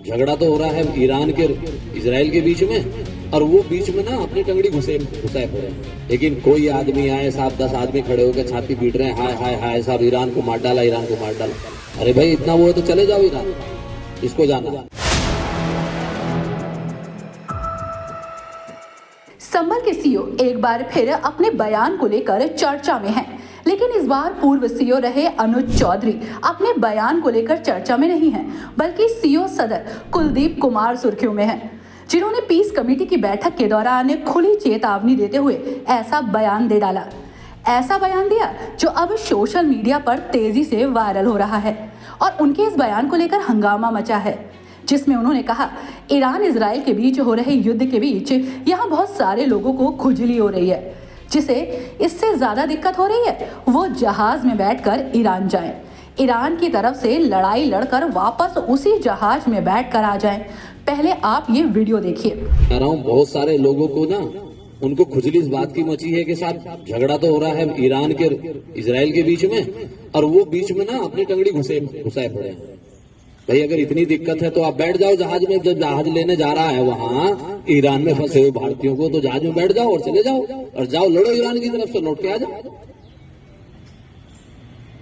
झगड़ा तो हो रहा है ईरान के इजराइल के बीच में, और वो बीच में ना अपनी टंगड़ी घुसाए पड़े। लेकिन कोई आदमी आए साहब, 10 आदमी खड़े होकर छाती पीट रहे हैं, हाय हाय हाय साहब ईरान को मार डाला, ईरान को मार डाला। अरे भाई इतना वो है तो चले जाओ ईरान, इसको जाना। संभल के सीईओ एक बार फिर अपने बयान को लेकर चर्चा में हैं, लेकिन इस बार पूर्व सीईओ रहे अनुज चौधरी अपने बयान को लेकर चर्चा में नहीं हैं, बल्कि सीईओ सदर कुलदीप कुमार सुर्खियों में हैं, जिन्होंने पीस कमेटी की बैठक के दौरान खुली चेतावनी देते हुए ऐसा बयान दे डाला। ऐसा बयान दिया जो अब सोशल मीडिया पर तेजी से वायरल हो रहा है और उनके इस बयान को लेकर हंगामा मचा है, जिसमें उन्होंने कहा ईरान इजराइल के बीच हो रहे युद्ध के बीच यहाँ बहुत सारे लोगों को खुजली हो रही है, जिसे इससे ज्यादा दिक्कत हो रही है वो जहाज में बैठकर ईरान जाएं, ईरान की तरफ से लड़ाई लड़कर वापस उसी जहाज में बैठकर आ जाएं। पहले आप ये वीडियो देखिए। कह रहा हूँ बहुत सारे लोगों को ना उनको खुजली इस बात की मची है कि साहब झगड़ा तो हो रहा है ईरान के इजराइल के बीच में, और वो बीच में ना अपनी टंगड़ी घुसाए पड़े हैं। भाई अगर इतनी दिक्कत है तो आप बैठ जाओ जहाज में, जब जहाज लेने जा रहा है वहां ईरान में फंसे हुए भारतीयों को, तो जहाज में बैठ जाओ और चले जाओ और जाओ लड़ो ईरान की तरफ से, लौट के आ जाओ।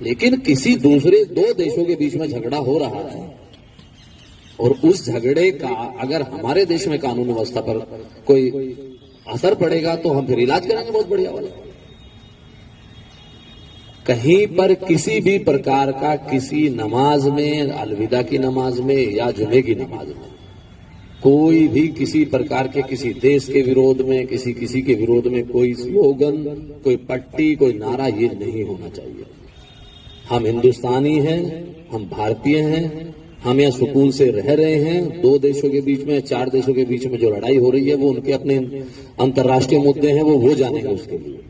लेकिन किसी दूसरे दो देशों के बीच में झगड़ा हो रहा है और उस झगड़े का अगर हमारे देश में कानून व्यवस्था पर कोई असर पड़ेगा तो हम फिर इलाज कराएंगे बहुत बढ़िया वाला। कहीं पर किसी भी प्रकार का किसी नमाज में, अलविदा की नमाज में या जुमे की नमाज में कोई भी किसी प्रकार के किसी देश के विरोध में, किसी के विरोध में कोई स्लोगन, कोई पट्टी, कोई नारा ये नहीं होना चाहिए। हम हिंदुस्तानी हैं, हम भारतीय हैं, हम यहाँ सुकून से रह रहे हैं। दो देशों के बीच में, चार देशों के बीच में जो लड़ाई हो रही है वो उनके अपने अंतर्राष्ट्रीय मुद्दे हैं, वो जानेंगे उसके लिए।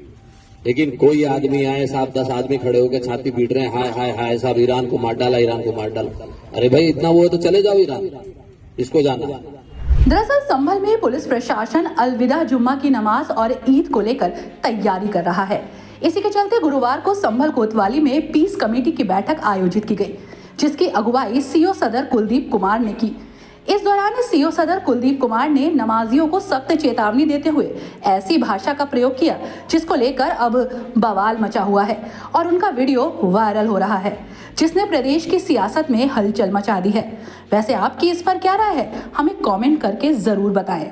लेकिन कोई आदमी आए साहब, 10 आदमी खड़े होकर छाती पीट रहे हैं, हाय हाय हाय साहब ईरान को मार डाला, ईरान को मार डाला। अरे भाई इतना वो है तो चले जाओ ईरान, इसको जाना। दरअसल संभल में पुलिस प्रशासन अलविदा जुम्मा की नमाज और ईद को लेकर तैयारी कर रहा है। इसी के चलते गुरुवार को संभल कोतवाली में पीस कमेटी की बैठक आयोजित की गई, जिसकी अगुवाई सीईओ सदर कुलदीप कुमार ने की। इस दौरान सीईओ सदर कुलदीप कुमार ने नमाजियों को सख्त चेतावनी देते हुए ऐसी भाषा का प्रयोग किया जिसको लेकर अब बवाल मचा हुआ है और उनका वीडियो वायरल हो रहा है, जिसने प्रदेश की सियासत में हलचल मचा दी है। वैसे आपकी इस पर क्या राय है, हमें कमेंट करके जरूर बताएं।